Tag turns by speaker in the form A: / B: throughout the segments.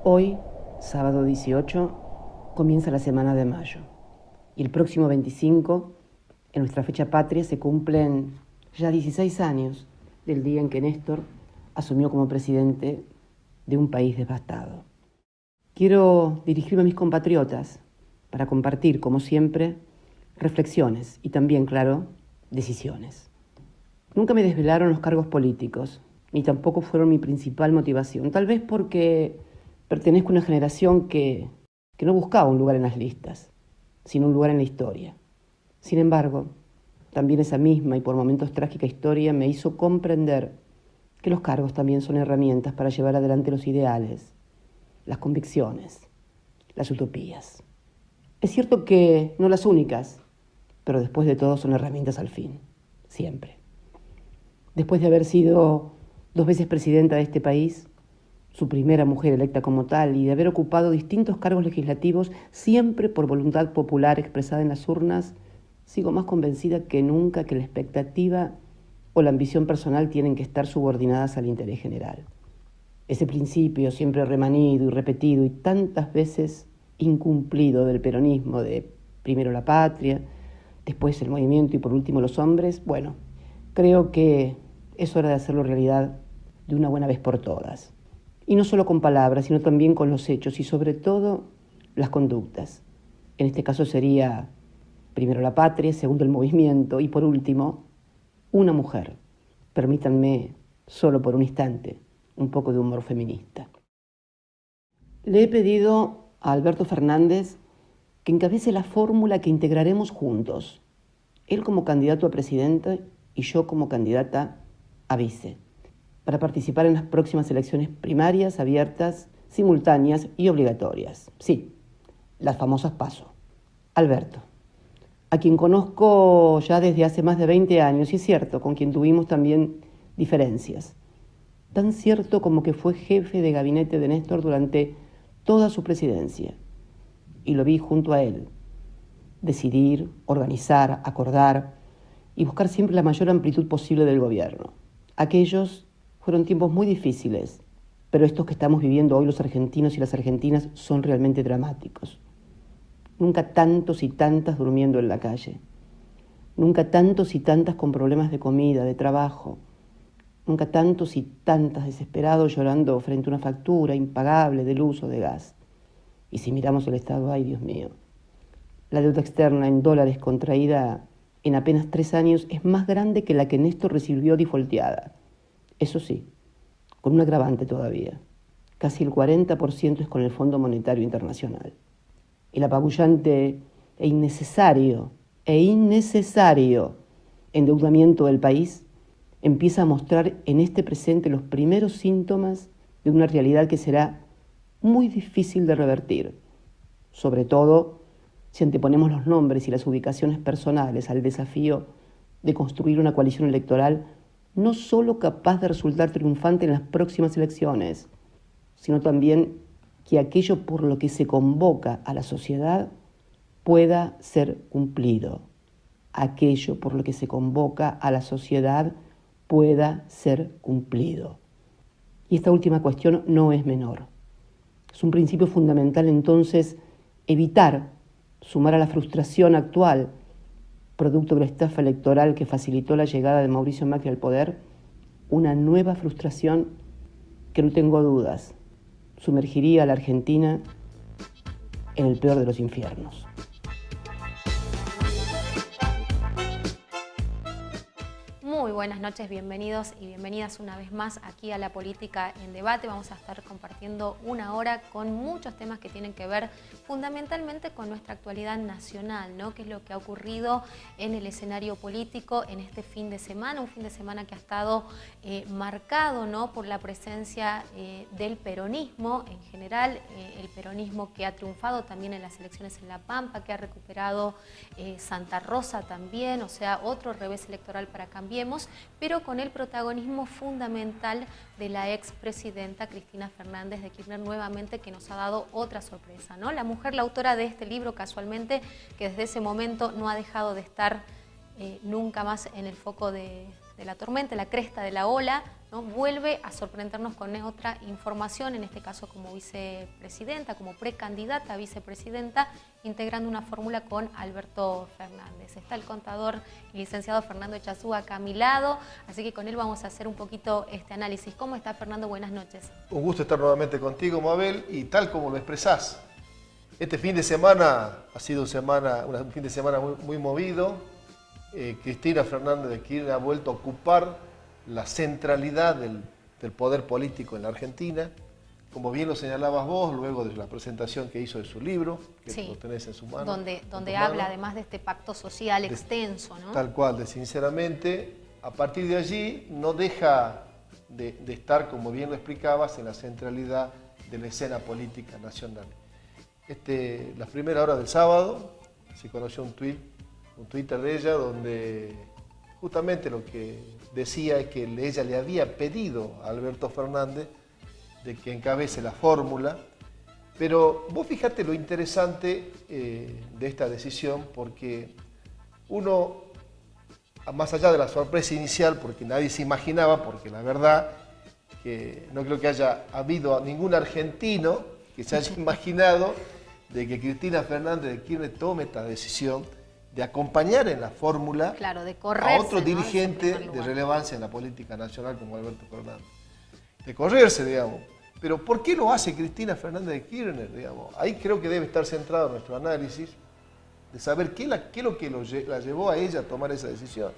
A: Hoy, sábado 18, comienza la semana de mayo. Y el próximo 25, en nuestra fecha patria, se cumplen ya 16 años del día en que Néstor asumió como presidente de un país devastado. Quiero dirigirme a mis compatriotas para compartir, como siempre, reflexiones y también, claro, decisiones. Nunca me desvelaron los cargos políticos, ni tampoco fueron mi principal motivación, tal vez porque pertenezco a una generación que no buscaba un lugar en las listas, sino un lugar en la historia. Sin embargo, también esa misma y por momentos trágica historia me hizo comprender que los cargos también son herramientas para llevar adelante los ideales, las convicciones, las utopías. Es cierto que no las únicas, pero después de todo son herramientas al fin, siempre. Después de haber sido 2 veces presidenta de este país, su primera mujer electa como tal, y de haber ocupado distintos cargos legislativos, siempre por voluntad popular expresada en las urnas, sigo más convencida que nunca que la expectativa o la ambición personal tienen que estar subordinadas al interés general. Ese principio siempre remanido y repetido y tantas veces incumplido del peronismo, de primero la patria, después el movimiento y por último los hombres, bueno, creo que es hora de hacerlo realidad de una buena vez por todas. Y no solo con palabras, sino también con los hechos y sobre todo las conductas. En este caso sería primero la patria, segundo el movimiento y por último una mujer. Permítanme, solo por un instante, un poco de humor feminista. Le he pedido a Alberto Fernández que encabece la fórmula que integraremos juntos. Él como candidato a presidente y yo como candidata a vice, para participar en las próximas elecciones primarias, abiertas, simultáneas y obligatorias. Sí, las famosas PASO. Alberto, a quien conozco ya desde hace más de 20 años, y es cierto, con quien tuvimos también diferencias. Tan cierto como que fue jefe de gabinete de Néstor durante toda su presidencia. Y lo vi junto a él, decidir, organizar, acordar y buscar siempre la mayor amplitud posible del gobierno. Aquellos fueron tiempos muy difíciles, pero estos que estamos viviendo hoy los argentinos y las argentinas son realmente dramáticos. Nunca tantos y tantas durmiendo en la calle. Nunca tantos y tantas con problemas de comida, de trabajo. Nunca tantos y tantas desesperados llorando frente a una factura impagable de luz o de gas. Y si miramos el estado, ay Dios mío, la deuda externa en dólares contraída en apenas 3 años es más grande que la que Néstor recibió defaulteada. Eso sí, con un agravante todavía. Casi el 40% es con el Fondo Monetario Internacional. El apabullante e innecesario endeudamiento del país empieza a mostrar en este presente los primeros síntomas de una realidad que será muy difícil de revertir, sobre todo si anteponemos los nombres y las ubicaciones personales al desafío de construir una coalición electoral no solo capaz de resultar triunfante en las próximas elecciones, sino también que aquello por lo que se convoca a la sociedad pueda ser cumplido. Aquello por lo que se convoca a la sociedad pueda ser cumplido. Y esta última cuestión no es menor. Es un principio fundamental entonces evitar sumar a la frustración actual, producto de la estafa electoral que facilitó la llegada de Mauricio Macri al poder, una nueva frustración que no tengo dudas sumergiría a la Argentina en el peor de los infiernos.
B: Muy buenas noches, bienvenidos y bienvenidas una vez más aquí a La Política en Debate. Vamos a estar compartiendo una hora con muchos temas que tienen que ver fundamentalmente con nuestra actualidad nacional, ¿no? Qué es lo que ha ocurrido en el escenario político en este fin de semana, un fin de semana que ha estado marcado, ¿no?, por la presencia del peronismo en general, el peronismo que ha triunfado también en las elecciones en La Pampa, que ha recuperado Santa Rosa también, o sea, otro revés electoral para Cambiemos, pero con el protagonismo fundamental de la expresidenta Cristina Fernández de Kirchner nuevamente, que nos ha dado otra sorpresa, ¿no? La mujer, la autora de este libro, casualmente, que desde ese momento no ha dejado de estar nunca más en el foco de la tormenta, la cresta de la ola, ¿no? Vuelve a sorprendernos con otra información, en este caso como vicepresidenta, como precandidata a vicepresidenta, integrando una fórmula con Alberto Fernández. Está el contador y licenciado Fernando Echazú acá a mi lado, así que con él vamos a hacer un poquito este análisis. ¿Cómo está, Fernando? Buenas noches.
C: Un gusto estar nuevamente contigo, Mabel, y tal como lo expresás, este fin de semana ha sido un fin de semana muy movido. Cristina Fernández de Kirchner ha vuelto a ocupar la centralidad del poder político en la Argentina, como bien lo señalabas vos, luego de la presentación que hizo de su libro, que
B: sí,
C: lo tenés en su mano.
B: Donde habla además de este pacto social extenso, ¿no?
C: Tal cual, de sinceramente, a partir de allí no deja de estar, como bien lo explicabas, en la centralidad de la escena política nacional. Las primeras horas del sábado se conoció un Twitter de ella donde justamente lo que decía es que ella le había pedido a Alberto Fernández de que encabece la fórmula, pero vos fíjate lo interesante de esta decisión, porque uno, más allá de la sorpresa inicial, porque nadie se imaginaba, porque la verdad que no creo que haya habido ningún argentino que se haya imaginado de que Cristina Fernández de Kirchner tome esta decisión de acompañar en la fórmula,
B: claro, de
C: a otro dirigente de relevancia en la política nacional como Alberto Fernández. De correrse, digamos. Pero ¿por qué lo hace Cristina Fernández de Kirchner, digamos? Ahí creo que debe estar centrado nuestro análisis de saber qué es lo que la llevó a ella a tomar esa decisión.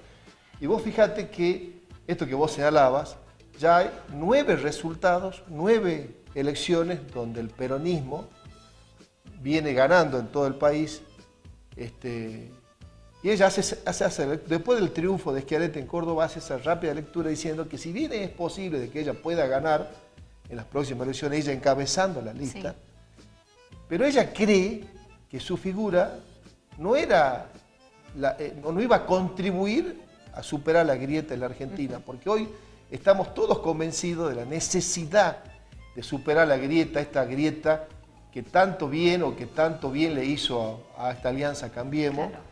C: Y vos fíjate que esto que vos señalabas, ya hay 9 resultados, 9 elecciones donde el peronismo viene ganando en todo el país, y ella después del triunfo de Schiaretti en Córdoba, hace esa rápida lectura diciendo que si bien es posible de que ella pueda ganar en las próximas elecciones, ella encabezando la lista, sí, pero ella cree que su figura no iba a contribuir a superar la grieta en la Argentina, porque hoy estamos todos convencidos de la necesidad de superar la grieta, esta grieta que tanto bien le hizo a esta alianza Cambiemos,
B: claro,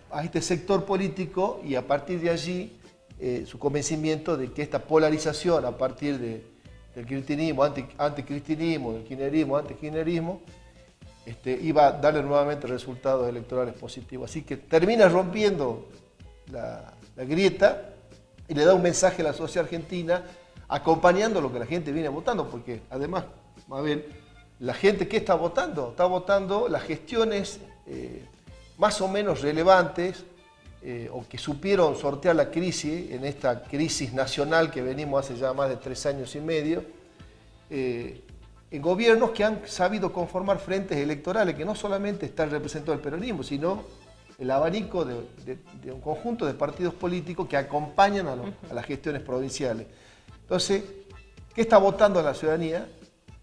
C: a este sector político, y a partir de allí su convencimiento de que esta polarización a partir del kirchnerismo, anticristinismo, del kirchnerismo, antikirchnerismo, iba a darle nuevamente resultados electorales positivos. Así que termina rompiendo la grieta y le da un mensaje a la sociedad argentina, acompañando lo que la gente viene votando, porque además, Mabel, la gente ¿qué está votando? Está votando las gestiones más o menos relevantes o que supieron sortear la crisis, en esta crisis nacional que venimos hace ya más de 3 años y medio, en gobiernos que han sabido conformar frentes electorales que no solamente están representados el peronismo, sino el abanico de un conjunto de partidos políticos que acompañan a las gestiones provinciales. Entonces, ¿qué está votando la ciudadanía?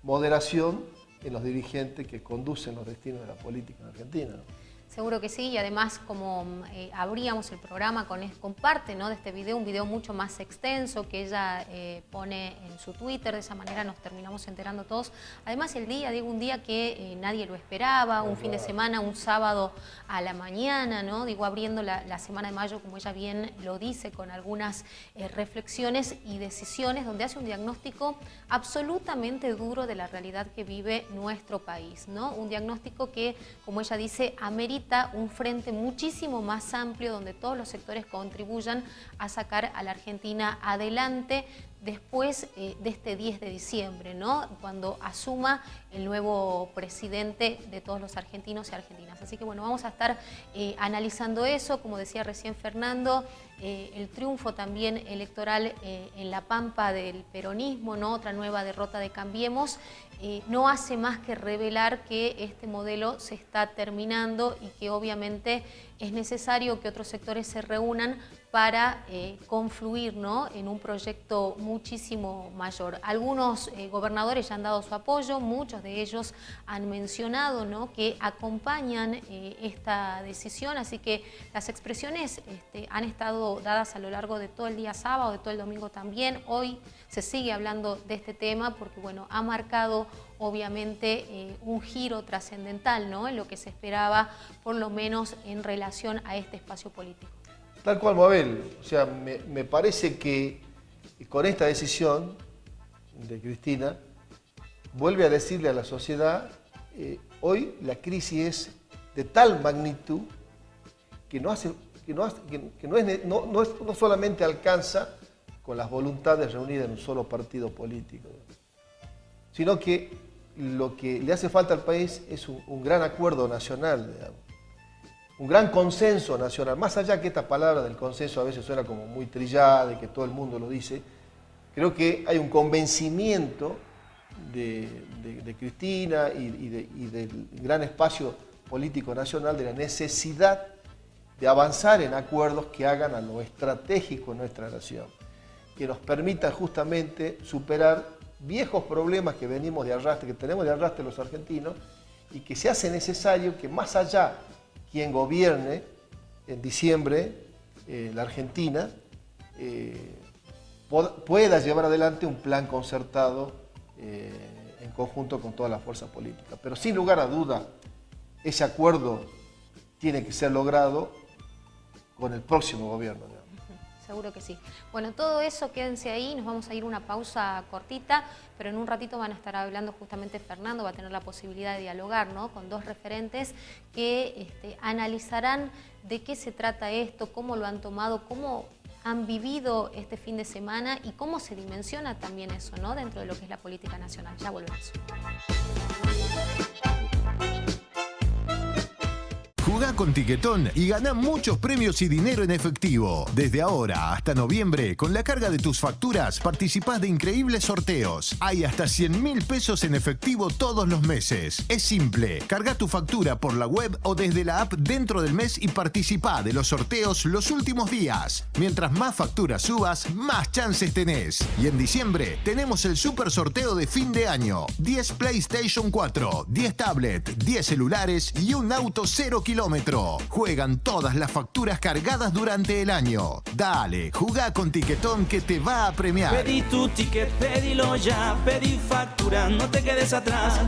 C: Moderación en los dirigentes que conducen los destinos de la política en Argentina, ¿no?
B: Seguro que sí, y además como abríamos el programa con parte, ¿no?, de este video, un video mucho más extenso que ella pone en su Twitter, de esa manera nos terminamos enterando todos. Además el día, digo, un día que nadie lo esperaba, un fin de semana, un sábado a la mañana, ¿no?, digo, abriendo la semana de mayo, como ella bien lo dice, con algunas reflexiones y decisiones, donde hace un diagnóstico absolutamente duro de la realidad que vive nuestro país, ¿no? Un diagnóstico que, como ella dice, amerita un frente muchísimo más amplio donde todos los sectores contribuyan a sacar a la Argentina adelante después de este 10 de diciembre, ¿no?, cuando asuma el nuevo presidente de todos los argentinos y argentinas. Así que bueno, vamos a estar analizando eso, como decía recién Fernando, el triunfo también electoral en la pampa del peronismo, ¿no?, otra nueva derrota de Cambiemos, no hace más que revelar que este modelo se está terminando y que obviamente es necesario que otros sectores se reúnan para confluir, ¿no?, en un proyecto muchísimo mayor. Algunos gobernadores ya han dado su apoyo, muchos de ellos han mencionado, ¿no?, que acompañan esta decisión, así que las expresiones han estado dadas a lo largo de todo el día sábado, de todo el domingo también. Hoy se sigue hablando de este tema porque, bueno, ha marcado obviamente un giro trascendental, ¿no?, en lo que se esperaba, por lo menos en relación a este espacio político.
C: Tal cual, Mabel. O sea, me parece que con esta decisión de Cristina, vuelve a decirle a la sociedad, hoy la crisis es de tal magnitud que no solamente alcanza con las voluntades reunidas en un solo partido político, sino que lo que le hace falta al país es un gran acuerdo nacional, digamos, un gran consenso nacional. Más allá que esta palabra del consenso a veces suena como muy trillada y que todo el mundo lo dice, creo que hay un convencimiento de Cristina y del gran espacio político nacional de la necesidad de avanzar en acuerdos que hagan a lo estratégico en nuestra nación, que nos permitan justamente superar viejos problemas que venimos de arrastre, que tenemos de arrastre los argentinos, y que se hace necesario que más allá quien gobierne en diciembre la Argentina pueda llevar adelante un plan concertado en conjunto con todas las fuerzas políticas. Pero sin lugar a duda, ese acuerdo tiene que ser logrado con el próximo gobierno.
B: Seguro que sí. Bueno, todo eso quédense ahí, nos vamos a ir una pausa cortita, pero en un ratito van a estar hablando justamente Fernando, va a tener la posibilidad de dialogar, ¿no?, con dos referentes que analizarán de qué se trata esto, cómo lo han tomado, cómo han vivido este fin de semana y cómo se dimensiona también eso, ¿no?, dentro de lo que es la política nacional. Ya volvemos.
D: Jugá con Tiquetón y gana muchos premios y dinero en efectivo. Desde ahora hasta noviembre, con la carga de tus facturas, participás de increíbles sorteos. Hay hasta 100.000 pesos en efectivo todos los meses. Es simple, carga tu factura por la web o desde la app dentro del mes y participá de los sorteos los últimos días. Mientras más facturas subas, más chances tenés. Y en diciembre tenemos el super sorteo de fin de año. 10 PlayStation 4, 10 tablets, 10 celulares y un auto 0 kilómetros. Juegan todas las facturas cargadas durante el año. Dale, jugá con Tiquetón que te va a premiar.
E: Pedí tu ticket, pedilo ya, pedí factura, no te quedes atrás.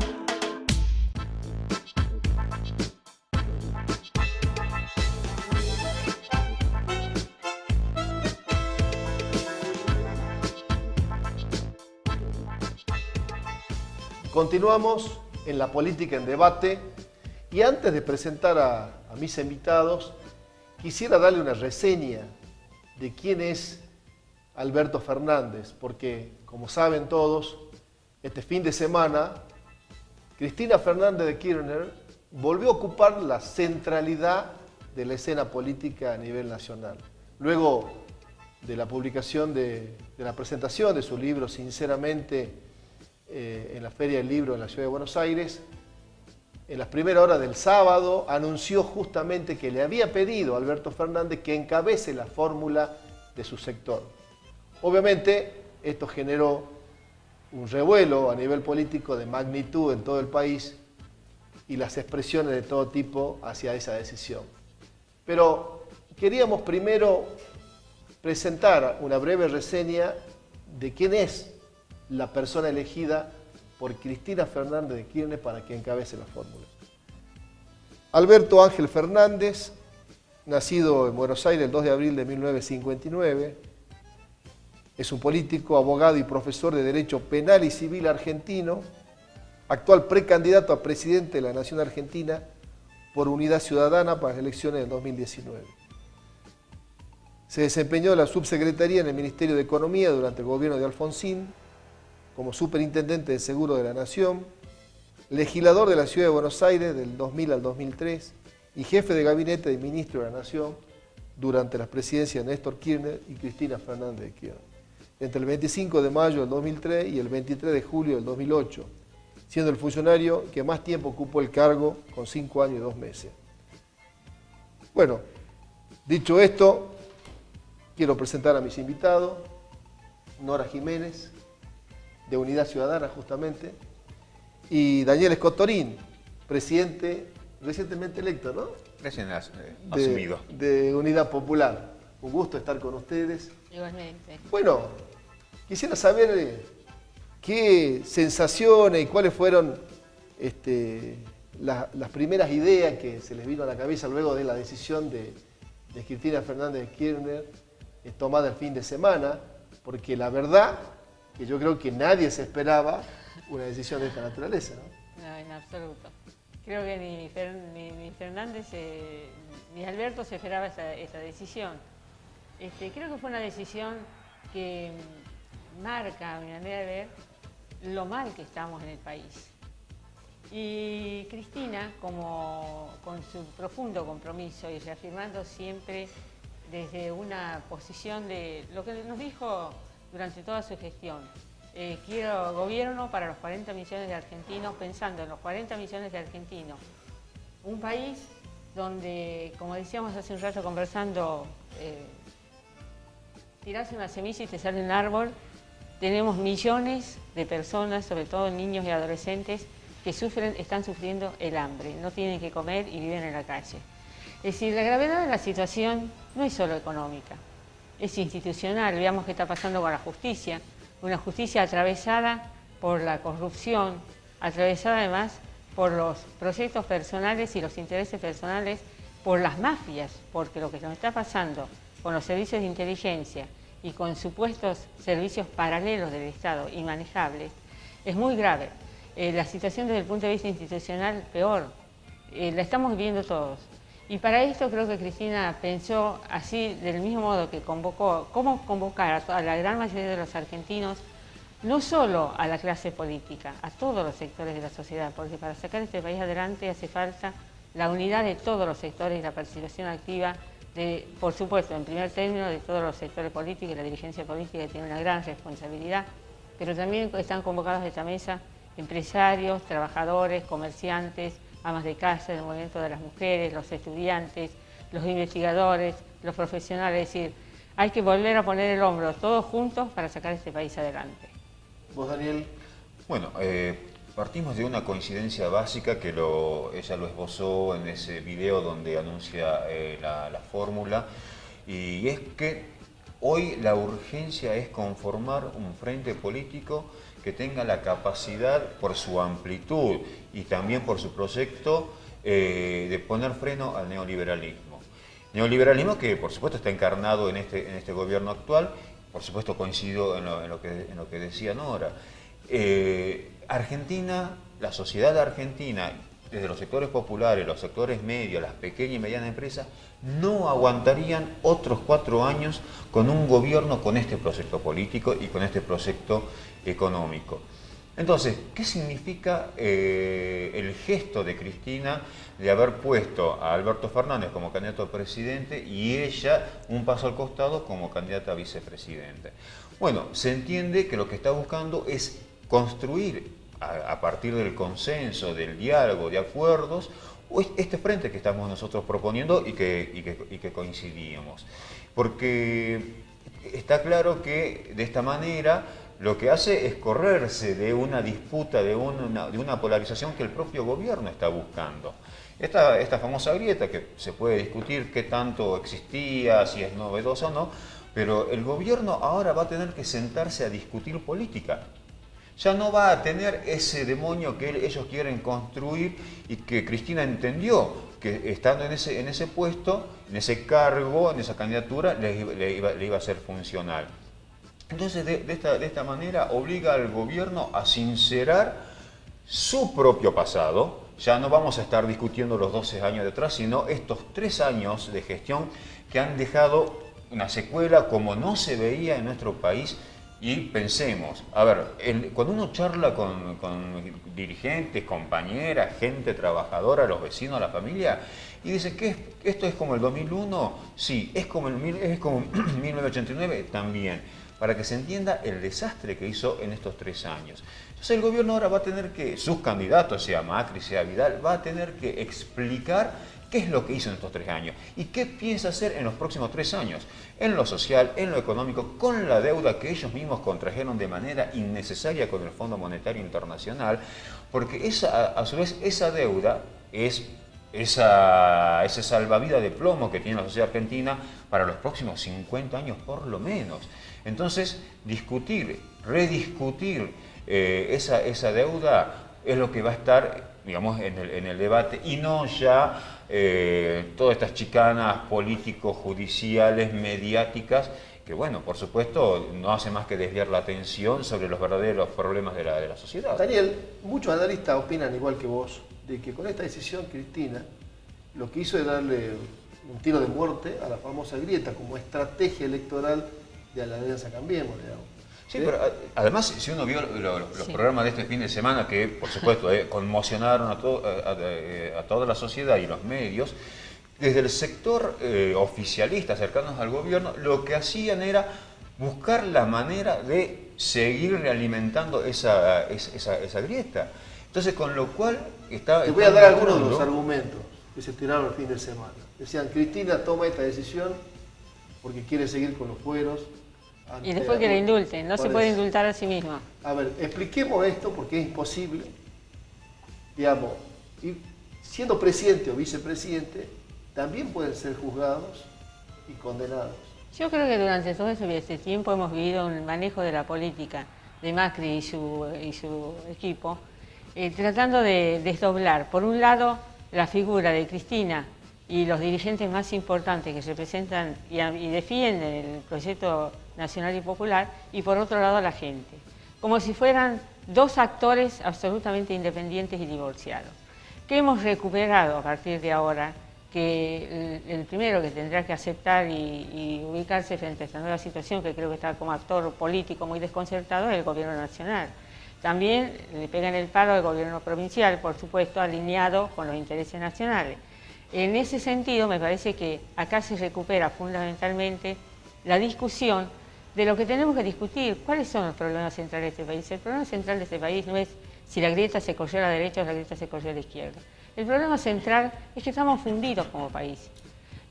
C: Continuamos en La Política en Debate. Y antes de presentar a mis invitados, quisiera darle una reseña de quién es Alberto Fernández, porque, como saben todos, este fin de semana, Cristina Fernández de Kirchner volvió a ocupar la centralidad de la escena política a nivel nacional. Luego de la publicación de la presentación de su libro, Sinceramente, en la Feria del Libro en la Ciudad de Buenos Aires, en las primeras horas del sábado, anunció justamente que le había pedido a Alberto Fernández que encabece la fórmula de su sector. Obviamente, esto generó un revuelo a nivel político de magnitud en todo el país y las expresiones de todo tipo hacia esa decisión. Pero queríamos primero presentar una breve reseña de quién es la persona elegida por Cristina Fernández de Kirchner para que encabece la fórmula. Alberto Ángel Fernández, nacido en Buenos Aires el 2 de abril de 1959, es un político, abogado y profesor de Derecho Penal y Civil argentino, actual precandidato a presidente de la Nación Argentina por Unidad Ciudadana para las elecciones del 2019. Se desempeñó en la subsecretaría en el Ministerio de Economía durante el gobierno de Alfonsín, como superintendente de Seguro de la Nación, legislador de la Ciudad de Buenos Aires del 2000 al 2003 y jefe de gabinete de ministro de la Nación durante las presidencias de Néstor Kirchner y Cristina Fernández de Kirchner, entre el 25 de mayo del 2003 y el 23 de julio del 2008, siendo el funcionario que más tiempo ocupó el cargo con 5 años y 2 meses. Bueno, dicho esto, quiero presentar a mis invitados, Nora Jiménez, de Unidad Ciudadana justamente, y Daniel Escotorín, presidente recientemente electo, ¿no?
F: Recién asumido.
C: De Unidad Popular. Un gusto estar con ustedes.
G: Igualmente.
C: Bueno, quisiera saber qué sensaciones y cuáles fueron las primeras ideas que se les vino a la cabeza luego de la decisión de de Cristina Fernández de Kirchner es tomada el fin de semana, porque la verdad que yo creo que nadie se esperaba una decisión de esta naturaleza, ¿no?
G: No, en absoluto. Creo que ni Fernández ni Alberto se esperaba esa decisión. Creo que fue una decisión que marca, a mi manera de ver, lo mal que estamos en el país. Y Cristina, con su profundo compromiso y reafirmando siempre desde una posición de lo que nos dijo durante toda su gestión, quiero gobierno para los 40 millones de argentinos, pensando en los 40 millones de argentinos. Un país donde, como decíamos hace un rato conversando, tirás una semilla y te sale un árbol. Tenemos millones de personas, sobre todo niños y adolescentes, que están sufriendo el hambre, no tienen que comer y viven en la calle. Es decir, la gravedad de la situación no es solo económica, es institucional. Veamos qué está pasando con la justicia, una justicia atravesada por la corrupción, atravesada además por los proyectos personales y los intereses personales, por las mafias, porque lo que nos está pasando con los servicios de inteligencia y con supuestos servicios paralelos del Estado inmanejables es muy grave. La situación desde el punto de vista institucional peor, la estamos viviendo todos. Y para esto creo que Cristina pensó así, del mismo modo que convocó, cómo convocar a la gran mayoría de los argentinos, no solo a la clase política, a todos los sectores de la sociedad, porque para sacar este país adelante hace falta la unidad de todos los sectores y la participación activa de, por supuesto, en primer término, de todos los sectores políticos y la dirigencia política tiene una gran responsabilidad, pero también están convocados a esta mesa empresarios, trabajadores, comerciantes, amas de casa, el movimiento de las mujeres, los estudiantes, los investigadores, los profesionales. Es decir, hay que volver a poner el hombro todos juntos para sacar este país adelante.
C: ¿Vos, Daniel?
F: Bueno, partimos de una coincidencia básica que ella lo esbozó en ese video donde anuncia la fórmula, y es que hoy la urgencia es conformar un frente político que tenga la capacidad, por su amplitud y también por su proyecto, de poner freno al neoliberalismo. Neoliberalismo que, por supuesto, está encarnado en este gobierno actual. Por supuesto, coincido en lo que decía Nora. Argentina, la sociedad argentina, desde los sectores populares, los sectores medios, las pequeñas y medianas empresas, no aguantarían otros 4 años con un gobierno con este proyecto político y con este proyecto económico. Entonces, ¿qué significa el gesto de Cristina de haber puesto a Alberto Fernández como candidato a presidente y ella un paso al costado como candidata a vicepresidente? Bueno, se entiende que lo que está buscando es construir a partir del consenso, del diálogo, de acuerdos, este frente que estamos nosotros proponiendo y que coincidíamos. Porque está claro que de esta manera lo que hace es correrse de una disputa, de una polarización que el propio gobierno está buscando. Esta famosa grieta que se puede discutir qué tanto existía, si es novedosa o no, pero el gobierno ahora va a tener que sentarse a discutir política. Ya no va a tener ese demonio que ellos quieren construir y que Cristina entendió que estando en ese puesto, en ese cargo, en esa candidatura, le iba a ser funcional. Entonces, de esta manera, obliga al gobierno a sincerar su propio pasado. Ya no vamos a estar discutiendo los 12 años detrás, sino estos 3 años de gestión que han dejado una secuela como no se veía en nuestro país. Y pensemos, a ver, cuando uno charla con dirigentes, compañeras, gente trabajadora, los vecinos, la familia, y dice que esto es como el 2001, sí, es como 1989 también, para que se entienda el desastre que hizo en estos 3 años. Entonces el gobierno ahora va a tener que, sus candidatos, sea Macri, sea Vidal, va a tener que explicar qué es lo que hizo en estos 3 años y qué piensa hacer en los próximos 3 años, en lo social, en lo económico, con la deuda que ellos mismos contrajeron de manera innecesaria con el Fondo Monetario Internacional, porque a su vez esa deuda es ese salvavidas de plomo que tiene la sociedad argentina para los próximos 50 años por lo menos. Entonces, rediscutir esa deuda es lo que va a estar digamos, en el debate, y no ya todas estas chicanas políticos, judiciales, mediáticas, que bueno, por supuesto, no hace más que desviar la atención sobre los verdaderos problemas de la sociedad.
C: Daniel, muchos analistas opinan igual que vos, de que con esta decisión Cristina lo que hizo es darle un tiro de muerte a la famosa grieta como estrategia electoral de la Alianza Cambiemos, digamos.
F: Sí, pero además, si uno vio los programas de este fin de semana, que por supuesto conmocionaron a toda la sociedad y los medios, desde el sector oficialista, cercanos al gobierno, lo que hacían era buscar la manera de seguir realimentando esa grieta. Entonces, con lo cual
C: Te voy a dar algunos de los argumentos que se tiraron el fin de semana. Decían, Cristina toma esta decisión porque quiere seguir con los fueros.
G: Y después que la indulten, no se puede indultar a sí misma.
C: A ver, expliquemos esto porque es imposible, digamos, y siendo presidente o vicepresidente, también pueden ser juzgados y condenados.
G: Yo creo que durante todo este tiempo hemos vivido un manejo de la política de Macri y su equipo, tratando de desdoblar, por un lado, la figura de Cristina y los dirigentes más importantes que representan y defienden el proyecto nacional y popular, y por otro lado a la gente, como si fueran dos actores absolutamente independientes y divorciados. ¿Qué hemos recuperado a partir de ahora? Que el primero que tendrá que aceptar y ubicarse frente a esta nueva situación, que creo que está como actor político muy desconcertado, es el gobierno nacional. También le pegan el palo al gobierno provincial, por supuesto, alineado con los intereses nacionales. En ese sentido, me parece que acá se recupera fundamentalmente la discusión de lo que tenemos que discutir. ¿Cuáles son los problemas centrales de este país? El problema central de este país no es si la grieta se corrió a la derecha o la grieta se corrió a la izquierda. El problema central es que estamos fundidos como país.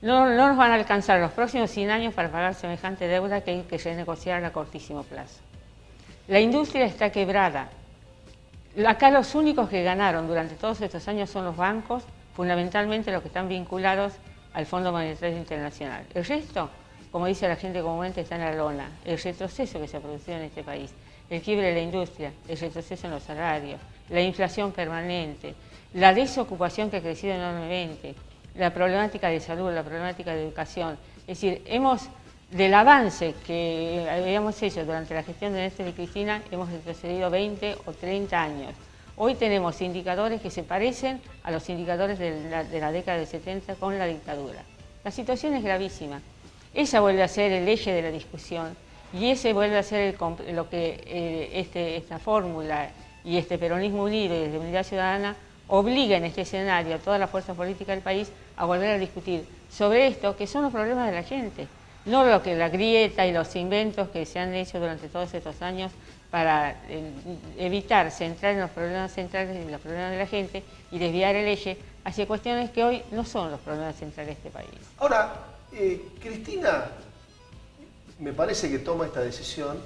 G: No nos van a alcanzar los próximos 100 años para pagar semejante deuda que hay que renegociar a cortísimo plazo. La industria está quebrada. Acá los únicos que ganaron durante todos estos años son los bancos, fundamentalmente los que están vinculados al Fondo Monetario Internacional. El resto, como dice la gente comúnmente, está en la lona. El retroceso que se ha producido en este país, el quiebre de la industria, el retroceso en los salarios, la inflación permanente, la desocupación que ha crecido enormemente, la problemática de salud, la problemática de educación. Es decir, del avance que habíamos hecho durante la gestión de Néstor y Cristina, hemos retrocedido 20 o 30 años. Hoy tenemos indicadores que se parecen a los indicadores de la década de 70 con la dictadura. La situación es gravísima. Esa vuelve a ser el eje de la discusión y ese vuelve a ser lo que esta fórmula y este peronismo unido y de unidad ciudadana obliga en este escenario a todas las fuerzas políticas del país a volver a discutir sobre esto, que son los problemas de la gente, no lo que la grieta y los inventos que se han hecho durante todos estos años para evitar centrar en los problemas centrales y los problemas de la gente y desviar el eje hacia cuestiones que hoy no son los problemas centrales de este país.
C: Ahora, Cristina me parece que toma esta decisión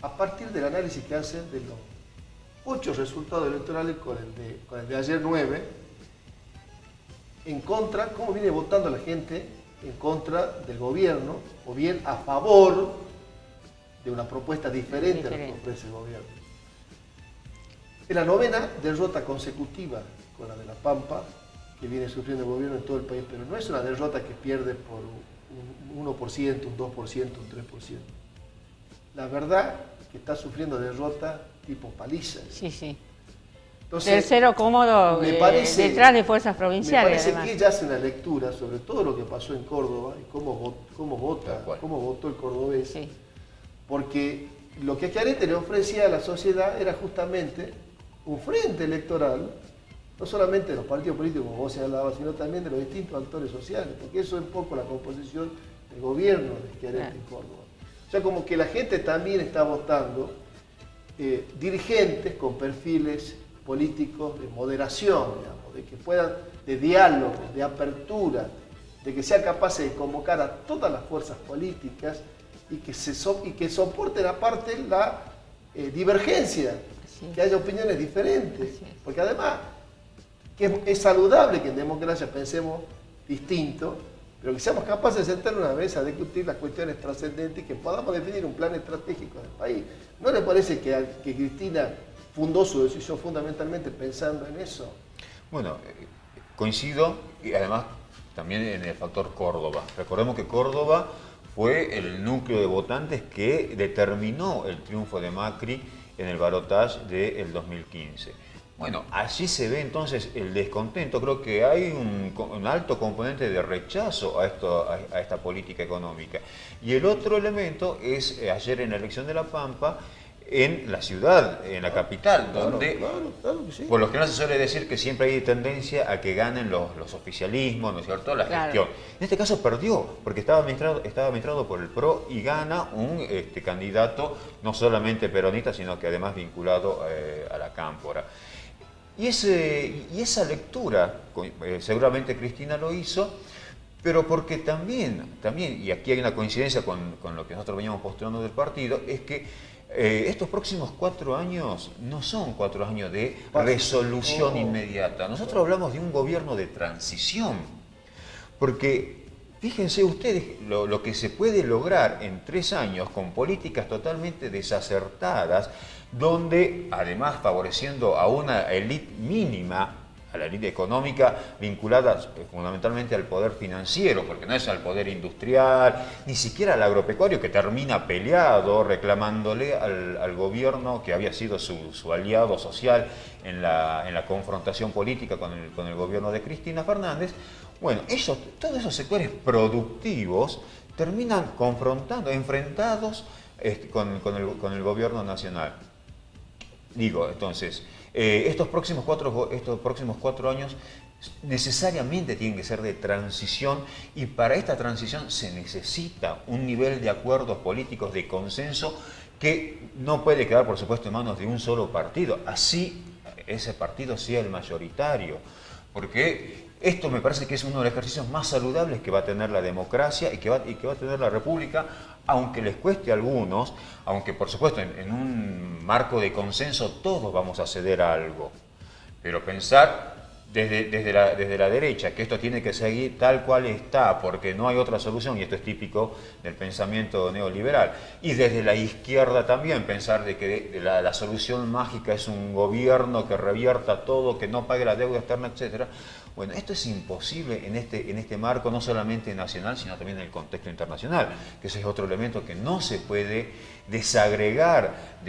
C: a partir del análisis que hace de los 8 resultados electorales con el de ayer 9, en contra, cómo viene votando la gente en contra del gobierno, o bien a favor de una propuesta diferente a la que ofrece el gobierno. Es la 9ª derrota consecutiva con la de La Pampa que viene sufriendo el gobierno en todo el país, pero no es una derrota que pierde por un 1%, un 2%, un 3%. La verdad que está sufriendo derrota tipo paliza.
G: Sí, sí.
C: Entonces,
G: tercero cómodo detrás de fuerzas provinciales.
C: Me parece
G: además.
C: que ella hace una lectura sobre todo lo que pasó en Córdoba y cómo votó el cordobés. Sí. Porque lo que Chiaretti le ofrecía a la sociedad era justamente un frente electoral, no solamente de los partidos políticos, como vos señalabas, sino también de los distintos actores sociales, porque eso es un poco la composición del gobierno de Chiaretti en Córdoba. O sea, como que la gente también está votando dirigentes con perfiles políticos de moderación, digamos, de que puedan, de diálogo, de apertura, de que sean capaces de convocar a todas las fuerzas políticas y que soporten aparte la divergencia, que haya opiniones diferentes, porque además que es saludable que en democracia pensemos distinto, pero que seamos capaces de sentarnos una vez a discutir las cuestiones trascendentes y que podamos definir un plan estratégico del país. ¿No le parece que Cristina fundó su decisión fundamentalmente pensando en eso.
F: Bueno, coincido, y además también en el factor Córdoba. Recordemos que Córdoba fue el núcleo de votantes que determinó el triunfo de Macri en el balotaje del 2015. Bueno, allí se ve entonces el descontento. Creo que hay un alto componente de rechazo a esta política económica. Y el otro elemento es ayer en la elección de La Pampa, en la ciudad, en la capital, donde
C: claro que sí.
F: Por lo general se suele decir que siempre hay tendencia a que ganen los oficialismos, ¿no es cierto?, la gestión. En este caso perdió, porque estaba administrado por el PRO y gana un candidato no solamente peronista, sino que además vinculado a la cámpora. Y esa lectura, seguramente Cristina lo hizo, pero porque también, y aquí hay una coincidencia con lo que nosotros veníamos postulando del partido, es que estos próximos 4 años no son 4 años de resolución inmediata. Nosotros hablamos de un gobierno de transición, porque fíjense ustedes lo que se puede lograr en 3 años con políticas totalmente desacertadas, donde además favoreciendo a una élite mínima, a la élite económica vinculada fundamentalmente al poder financiero, porque no es al poder industrial, ni siquiera al agropecuario, que termina peleado reclamándole al gobierno que había sido su aliado social en la confrontación política con el gobierno de Cristina Fernández. Bueno, todos esos sectores productivos terminan enfrentados con el gobierno nacional. Digo, entonces, estos próximos 4 años necesariamente tienen que ser de transición, y para esta transición se necesita un nivel de acuerdos políticos, de consenso, que no puede quedar, por supuesto, en manos de un solo partido, así ese partido sea el mayoritario, porque esto me parece que es uno de los ejercicios más saludables que va a tener la democracia y que va a tener la República, aunque les cueste a algunos, aunque por supuesto en un marco de consenso todos vamos a ceder a algo. Pero pensar desde la derecha que esto tiene que seguir tal cual está porque no hay otra solución, y esto es típico del pensamiento neoliberal, y desde la izquierda también pensar de que la solución mágica es un gobierno que revierta todo, que no pague la deuda externa, etcétera. Bueno, esto es imposible en este marco, no solamente nacional, sino también en el contexto internacional, que ese es otro elemento que no se puede desagregar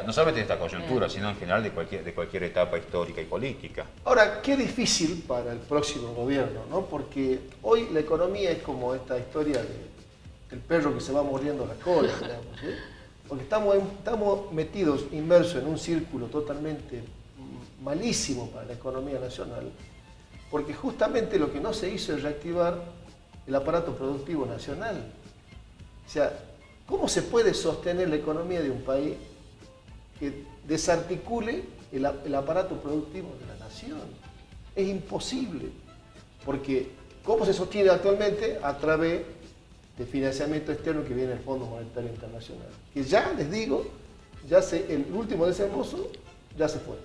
F: no solamente de esta coyuntura, sino en general de cualquier etapa histórica y política.
C: Ahora, qué difícil para el próximo gobierno, ¿no? Porque hoy la economía es como esta historia del perro que se va mordiendo la cola, digamos, ¿sí? Porque estamos metidos, inmersos en un círculo totalmente malísimo para la economía nacional, porque justamente lo que no se hizo es reactivar el aparato productivo nacional. O sea, ¿cómo se puede sostener la economía de un país que desarticule el aparato productivo de la nación? Es imposible, porque ¿cómo se sostiene actualmente? A través de financiamiento externo que viene del Fondo Monetario Internacional, que ya les digo, el último desembolso ya se fue.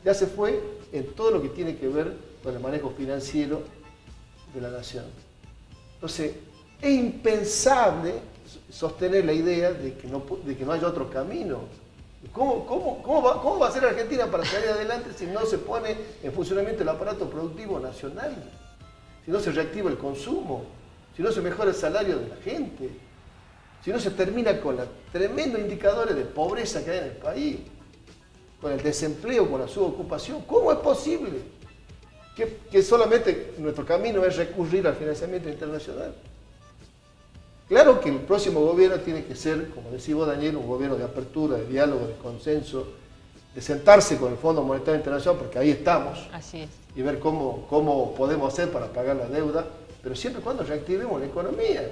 C: Ya se fue en todo lo que tiene que ver con el manejo financiero de la nación. Entonces, es impensable sostener la idea de que no haya otro camino. ¿Cómo va a ser Argentina para salir adelante si no se pone en funcionamiento el aparato productivo nacional? Si no se reactiva el consumo, si no se mejora el salario de la gente, si no se termina con los tremendos indicadores de pobreza que hay en el país, con el desempleo, con la subocupación. ¿Cómo es posible que solamente nuestro camino es recurrir al financiamiento internacional? Claro que el próximo gobierno tiene que ser, como decís vos, Daniel, un gobierno de apertura, de diálogo, de consenso, de sentarse con el Fondo Monetario Internacional, porque ahí estamos. Así es. Y ver cómo podemos hacer para pagar la deuda, pero siempre y cuando reactivemos la economía,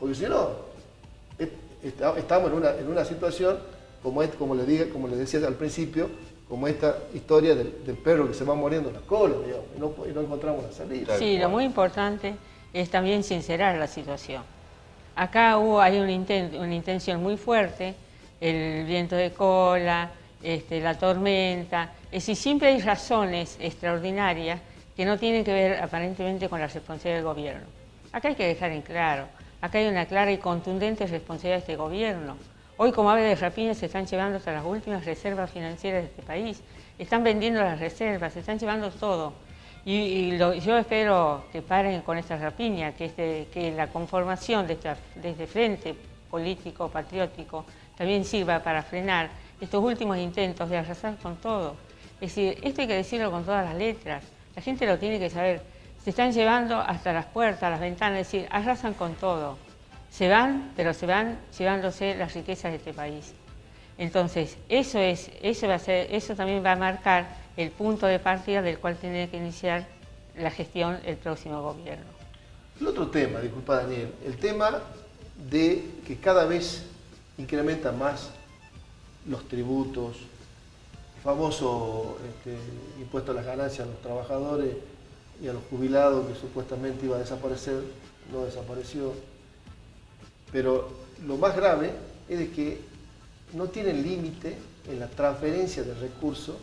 C: porque si no, estamos en una situación como le decía al principio, como esta historia del perro que se va muriendo la cola, digamos, y no encontramos la salida.
G: Sí, lo muy importante es también sincerar la situación. Acá hay una intención muy fuerte, el viento de cola, la tormenta, es decir, siempre hay razones extraordinarias que no tienen que ver aparentemente con la responsabilidad del gobierno. Acá hay que dejar en claro, acá hay una clara y contundente responsabilidad de este gobierno. Hoy, como ave de rapiña, se están llevando hasta las últimas reservas financieras de este país. Están vendiendo las reservas, se están llevando todo. Yo espero que paren con esta rapiña, que la conformación de este frente político, patriótico, también sirva para frenar estos últimos intentos de arrasar con todo. Es decir, esto hay que decirlo con todas las letras. La gente lo tiene que saber. Se están llevando hasta las puertas, las ventanas, es decir, arrasan con todo. Se van, pero se van llevándose las riquezas de este país. Entonces, eso también va a marcar el punto de partida del cual tiene que iniciar la gestión el próximo gobierno.
C: El otro tema, disculpa Daniel, el tema de que cada vez incrementan más los tributos, el famoso impuesto a las ganancias a los trabajadores y a los jubilados, que supuestamente iba a desaparecer, no desapareció. Pero lo más grave es de que no tienen límite en la transferencia de recursos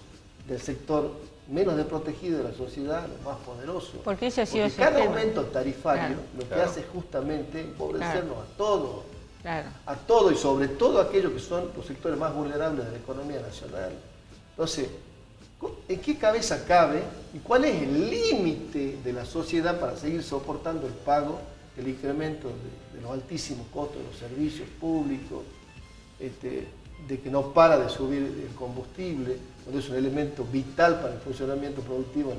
C: del sector menos desprotegido de la sociedad a los más poderosos.
G: Porque ese ha sido
C: Porque cada aumento tarifario lo que hace es justamente empobrecernos a todos.
G: Claro.
C: A todo y sobre todo aquellos que son los sectores más vulnerables de la economía nacional. Entonces, ¿en qué cabeza cabe y cuál es el límite de la sociedad para seguir soportando el pago, el incremento de los altísimos costos de los servicios públicos, de que no para de subir el combustible, cuando es un elemento vital para el funcionamiento productivo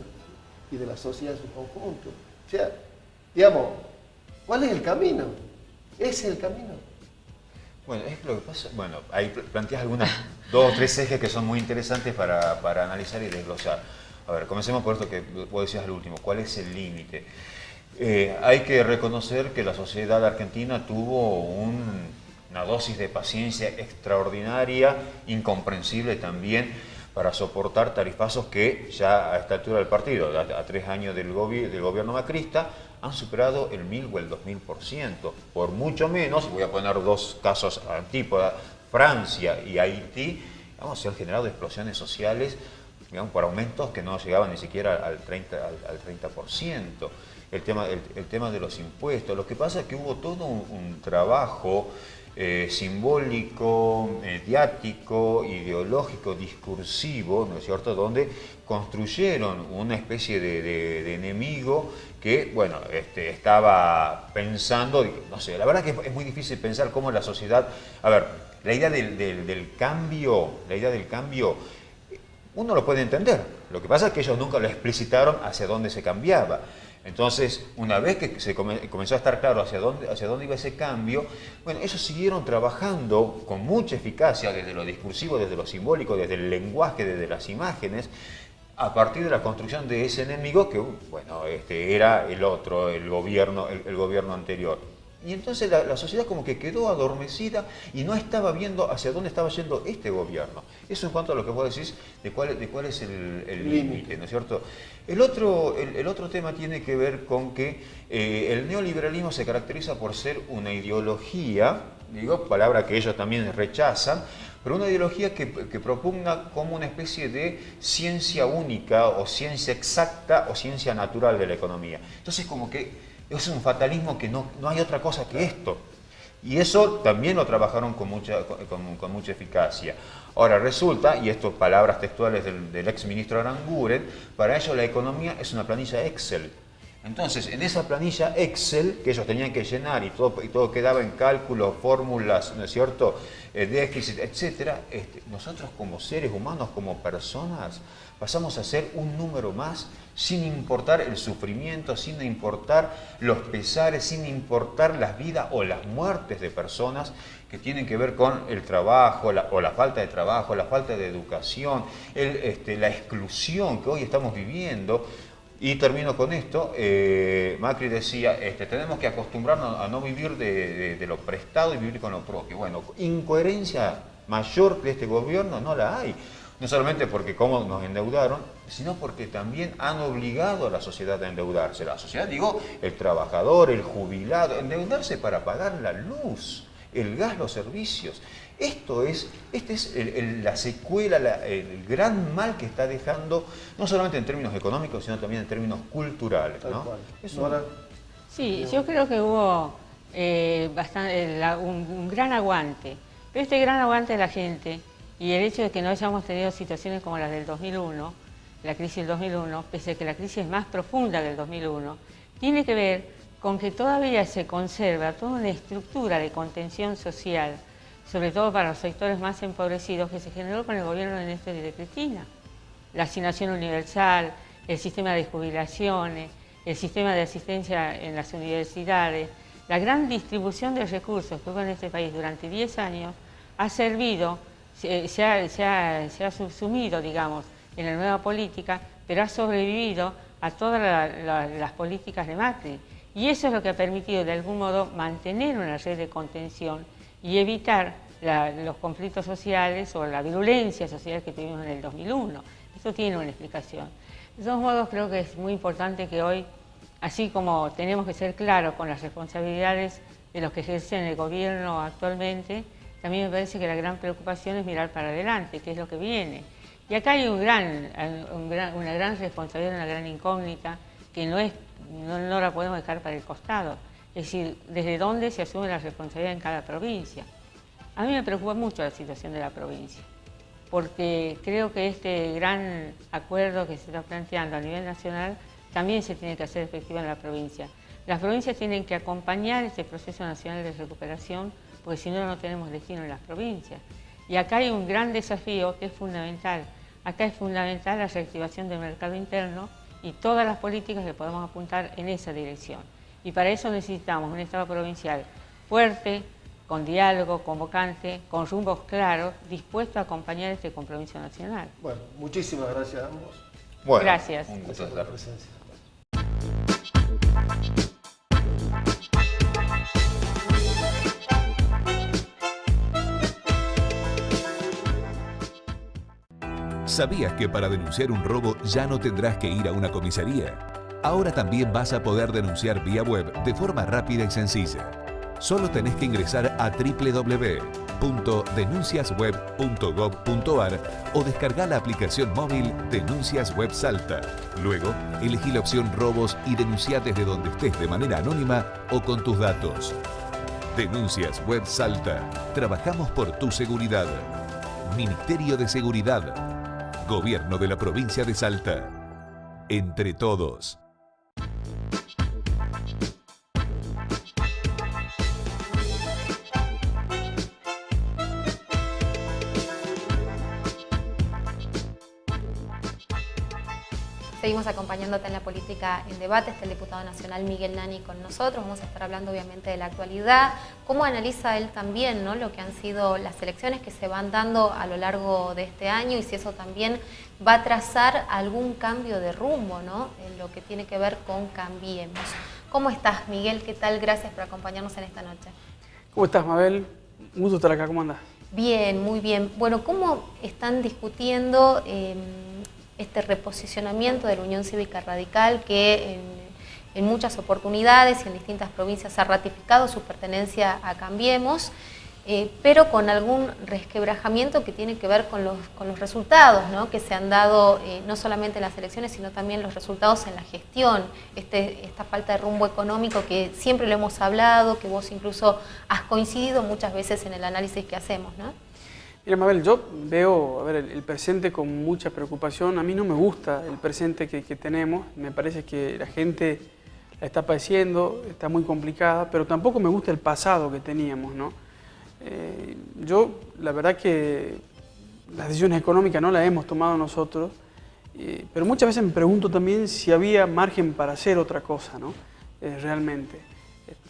C: y de la sociedad en su conjunto? O sea, digamos, ¿cuál es el camino? Ese es el camino.
F: Bueno, es lo que pasa. Bueno, ahí planteas algunas, 2 o 3 ejes que son muy interesantes para analizar y desglosar. A ver, comencemos por esto que vos decías al último. ¿Cuál es el límite? Hay que reconocer que la sociedad argentina tuvo una dosis de paciencia extraordinaria, incomprensible también, para soportar tarifazos que ya a esta altura del partido, a 3 años del gobierno macrista, han superado el 1000 o el 2000%. Por mucho menos, voy a poner 2 casos antípodas, Francia y Haití, se han generado explosiones sociales, digamos, por aumentos que no llegaban ni siquiera al 30%. El tema de los impuestos. Lo que pasa es que hubo todo un trabajo simbólico, mediático, ideológico, discursivo, ¿no es cierto?, donde construyeron una especie de enemigo que, bueno, estaba pensando, no sé, la verdad que es muy difícil pensar cómo la sociedad, a ver, la idea del cambio, uno lo puede entender, lo que pasa es que ellos nunca lo explicitaron hacia dónde se cambiaba. Entonces, una vez que se comenzó a estar claro hacia dónde iba ese cambio, bueno, ellos siguieron trabajando con mucha eficacia desde lo discursivo, desde lo simbólico, desde el lenguaje, desde las imágenes, a partir de la construcción de ese enemigo que, bueno, era el otro, el gobierno anterior. Y entonces la sociedad como que quedó adormecida y no estaba viendo hacia dónde estaba yendo este gobierno. Eso en cuanto a lo que vos decís de cuál es el límite, ¿no es cierto? El otro tema tiene que ver con que el neoliberalismo se caracteriza por ser una ideología, palabra que ellos también rechazan, pero una ideología que propugna como una especie de ciencia única o ciencia exacta o ciencia natural de la economía. Entonces como que es un fatalismo que no hay otra cosa que esto. Y eso también lo trabajaron con mucha eficacia. Ahora resulta, y esto palabras textuales del ex ministro Aranguren, para ellos la economía es una planilla Excel. Entonces, en esa planilla Excel, que ellos tenían que llenar y todo quedaba en cálculos, fórmulas, ¿no es cierto?, déficit, etc., nosotros como seres humanos, como personas, pasamos a ser un número más, sin importar el sufrimiento, sin importar los pesares, sin importar las vidas o las muertes de personas que tienen que ver con el trabajo, o la falta de trabajo, la falta de educación, la exclusión que hoy estamos viviendo. Y termino con esto. Macri decía, tenemos que acostumbrarnos a no vivir de lo prestado y vivir con lo propio. Bueno, incoherencia mayor de este gobierno no la hay. No solamente porque cómo nos endeudaron, sino porque también han obligado a la sociedad a endeudarse. La sociedad, digo, el trabajador, el jubilado, endeudarse para pagar la luz, el gas, los servicios. Esta es la secuela, el gran mal que está dejando, no solamente en términos económicos, sino también en términos culturales, ¿no?
G: Sí, yo creo que hubo un gran aguante Pero este gran aguante de la gente y el hecho de que no hayamos tenido situaciones como las del 2001, la crisis del 2001, pese a que la crisis es más profunda que el 2001, tiene que ver con que todavía se conserva toda una estructura de contención social, sobre todo para los sectores más empobrecidos, que se generó con el gobierno de Néstor y de Cristina. La asignación universal, el sistema de jubilaciones, el sistema de asistencia en las universidades, la gran distribución de recursos que hubo en este país durante 10 años ha servido, se ha subsumido, digamos, en la nueva política, pero ha sobrevivido a todas las políticas de Macri. Y eso es lo que ha permitido, de algún modo, mantener una red de contención y evitar los conflictos sociales o la virulencia social que tuvimos en el 2001. Esto tiene una explicación. De todos modos, creo que es muy importante que hoy, así como tenemos que ser claros con las responsabilidades de los que ejercen el gobierno actualmente, también me parece que la gran preocupación es mirar para adelante, qué es lo que viene. Y acá hay una gran responsabilidad, una gran incógnita, que no la podemos dejar para el costado. Es decir, desde dónde se asume la responsabilidad en cada provincia. A mí me preocupa mucho la situación de la provincia, porque creo que este gran acuerdo que se está planteando a nivel nacional también se tiene que hacer efectivo en la provincia. Las provincias tienen que acompañar este proceso nacional de recuperación, porque si no, no tenemos destino en las provincias. Y acá hay un gran desafío que es fundamental. Acá es fundamental la reactivación del mercado interno y todas las políticas que podemos apuntar en esa dirección. Y para eso necesitamos un Estado provincial fuerte, con diálogo, convocante, con rumbos claros, dispuesto a acompañar este compromiso nacional.
C: Bueno, muchísimas gracias a ambos.
F: Bueno,
G: gracias.
F: Un gusto
C: por la presencia.
H: ¿Sabías que para denunciar un robo ya no tendrás que ir a una comisaría? Ahora también vas a poder denunciar vía web de forma rápida y sencilla. Solo tenés que ingresar a www.denunciasweb.gov.ar o descargar la aplicación móvil Denuncias Web Salta. Luego, elegí la opción Robos y denuncia desde donde estés de manera anónima o con tus datos. Denuncias Web Salta. Trabajamos por tu seguridad. Ministerio de Seguridad. Gobierno de la provincia de Salta. Entre todos.
B: Seguimos acompañándote en la política en debate. Está el diputado nacional Miguel Nani con nosotros. Vamos a estar hablando obviamente de la actualidad, cómo analiza él también, ¿no?, lo que han sido las elecciones que se van dando a lo largo de este año y si eso también va a trazar algún cambio de rumbo, ¿no?, en lo que tiene que ver con Cambiemos. ¿Cómo estás, Miguel? ¿Qué tal? Gracias por acompañarnos en esta noche.
I: ¿Cómo estás, Mabel? Un gusto estar acá. ¿Cómo andás?
B: Bien, muy bien. Bueno, ¿cómo están discutiendo este reposicionamiento de la Unión Cívica Radical que en muchas oportunidades y en distintas provincias ha ratificado su pertenencia a Cambiemos, pero con algún resquebrajamiento que tiene que ver con los resultados, ¿no?, que se han dado no solamente en las elecciones, sino también los resultados en la gestión, esta falta de rumbo económico que siempre lo hemos hablado, que vos incluso has coincidido muchas veces en el análisis que hacemos, ¿no?
I: Mira, Mabel, yo veo el presente con mucha preocupación. A mí no me gusta el presente que tenemos. Me parece que la gente la está padeciendo, está muy complicada, pero tampoco me gusta el pasado que teníamos, ¿no? Yo, la verdad que las decisiones económicas no las hemos tomado nosotros, pero muchas veces me pregunto también si había margen para hacer otra cosa, ¿no? Realmente.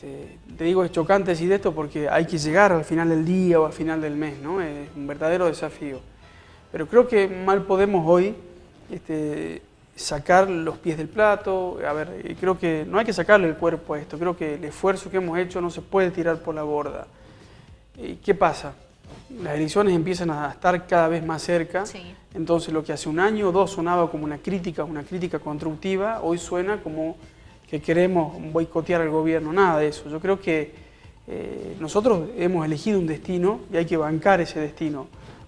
I: Te digo, es chocante decir esto porque hay que llegar al final del día o al final del mes, ¿no? Es un verdadero desafío. Pero creo que mal podemos hoy sacar los pies del plato. A ver, creo que no hay que sacarle el cuerpo a esto. Creo que el esfuerzo que hemos hecho no se puede tirar por la borda. ¿Qué pasa? Las elecciones empiezan a estar cada vez más cerca. Sí. Entonces lo que hace un año o dos sonaba como una crítica constructiva, hoy suena como que queremos boicotear al gobierno, nada de eso. Yo creo que nosotros hemos elegido un destino y hay que bancar ese destino.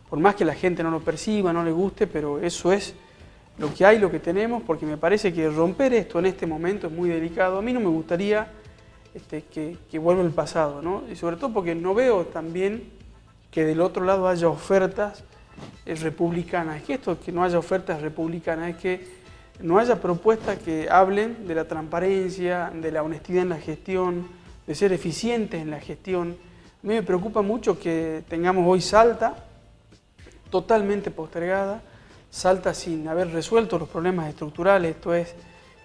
I: Por más que la gente no lo perciba, no le guste, pero eso es lo que hay, lo que tenemos, porque me parece que romper esto en este momento es muy delicado. A mí no me gustaría que vuelva el pasado, ¿no? Y sobre todo porque no veo también que del otro lado haya ofertas republicanas. Es que esto, que no haya ofertas republicanas, es que no haya propuestas que hablen de la transparencia, de la honestidad en la gestión, de ser eficientes en la gestión. A mí me preocupa mucho que tengamos hoy Salta totalmente postergada, Salta sin haber resuelto los problemas estructurales, esto es,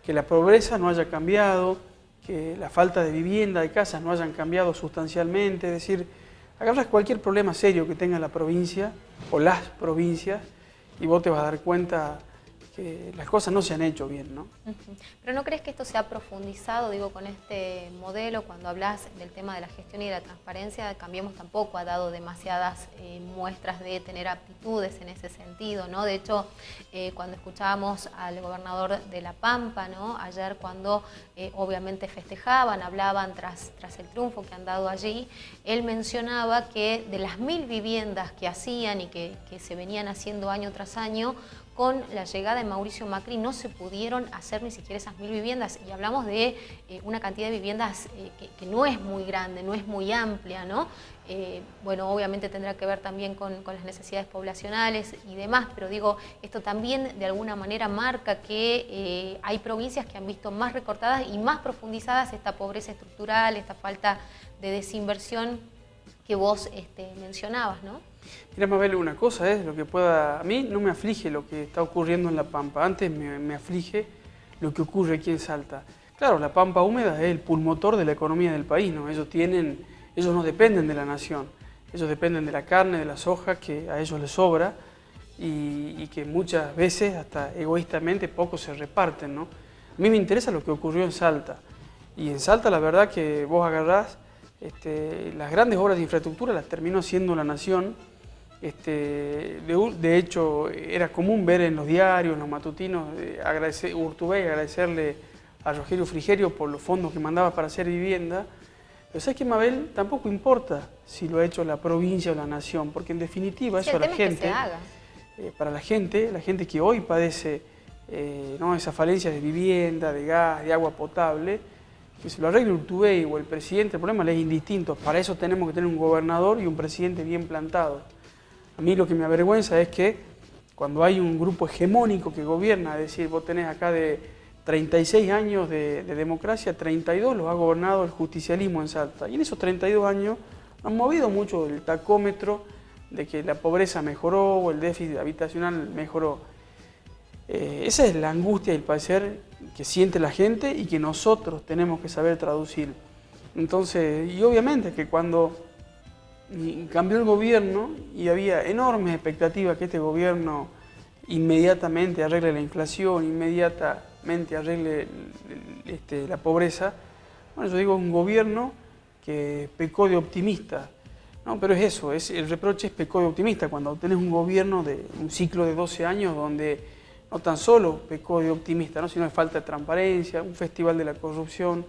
I: que la pobreza no haya cambiado, que la falta de vivienda, de casas no hayan cambiado sustancialmente, es decir, agarras cualquier problema serio que tenga la provincia o las provincias y vos te vas a dar cuenta que las cosas no se han hecho bien, ¿no?
B: Pero ¿no crees que esto se ha profundizado, digo, con este modelo? Cuando hablas del tema de la gestión y de la transparencia, Cambiemos tampoco ha dado demasiadas muestras de tener aptitudes en ese sentido, ¿no? De hecho, cuando escuchábamos al gobernador de La Pampa, ¿no? Ayer cuando obviamente festejaban, hablaban tras el triunfo que han dado allí, él mencionaba que de las 1000 viviendas que hacían y que se venían haciendo año tras año, con la llegada de Mauricio Macri no se pudieron hacer ni siquiera esas 1000 viviendas, y hablamos de una cantidad de viviendas que no es muy grande, no es muy amplia, ¿no? Bueno, obviamente tendrá que ver también con las necesidades poblacionales y demás, pero digo, esto también de alguna manera marca que hay provincias que han visto más recortadas y más profundizadas esta pobreza estructural, esta falta de desinversión que vos mencionabas, ¿no?
I: Mira, Mabel, una cosa es lo que pueda... A mí no me aflige lo que está ocurriendo en La Pampa, antes me aflige lo que ocurre aquí en Salta. Claro, La Pampa húmeda es el pulmotor de la economía del país, ¿no? Ellos no dependen de la nación, ellos dependen de la carne, de la soja, que a ellos les sobra y que muchas veces, hasta egoístamente, poco se reparten, ¿no? A mí me interesa lo que ocurrió en Salta, y en Salta la verdad que vos agarrás las grandes obras de infraestructura las terminó haciendo la nación. De hecho, era común ver en los diarios, en los matutinos, Urtubey agradecerle a Rogelio Frigerio por los fondos que mandaba para hacer vivienda. Pero ¿sabes qué, Mabel? Tampoco importa si lo ha hecho la provincia o la nación, porque en definitiva eso a la gente, para la gente que hoy padece ¿no? esa falencia de vivienda, de gas, de agua potable, que se lo arregle Urtubey o el presidente, el problema le es indistinto. Para eso tenemos que tener un gobernador y un presidente bien plantado. A mí lo que me avergüenza es que cuando hay un grupo hegemónico que gobierna, es decir, vos tenés acá de 36 años de democracia, 32 los ha gobernado el justicialismo en Salta. Y en esos 32 años han movido mucho el tacómetro de que la pobreza mejoró o el déficit habitacional mejoró. Esa es la angustia y el padecer que siente la gente y que nosotros tenemos que saber traducir. Entonces, y obviamente que cuando cambió el gobierno y había enormes expectativas que este gobierno inmediatamente arregle la inflación, inmediatamente arregle la pobreza, bueno, yo digo un gobierno que pecó de optimista, ¿no? Pero es eso, el reproche es pecó de optimista cuando tenés un gobierno de un ciclo de 12 años donde no tan solo pecó de optimista, ¿no? Sino de falta de transparencia, un festival de la corrupción,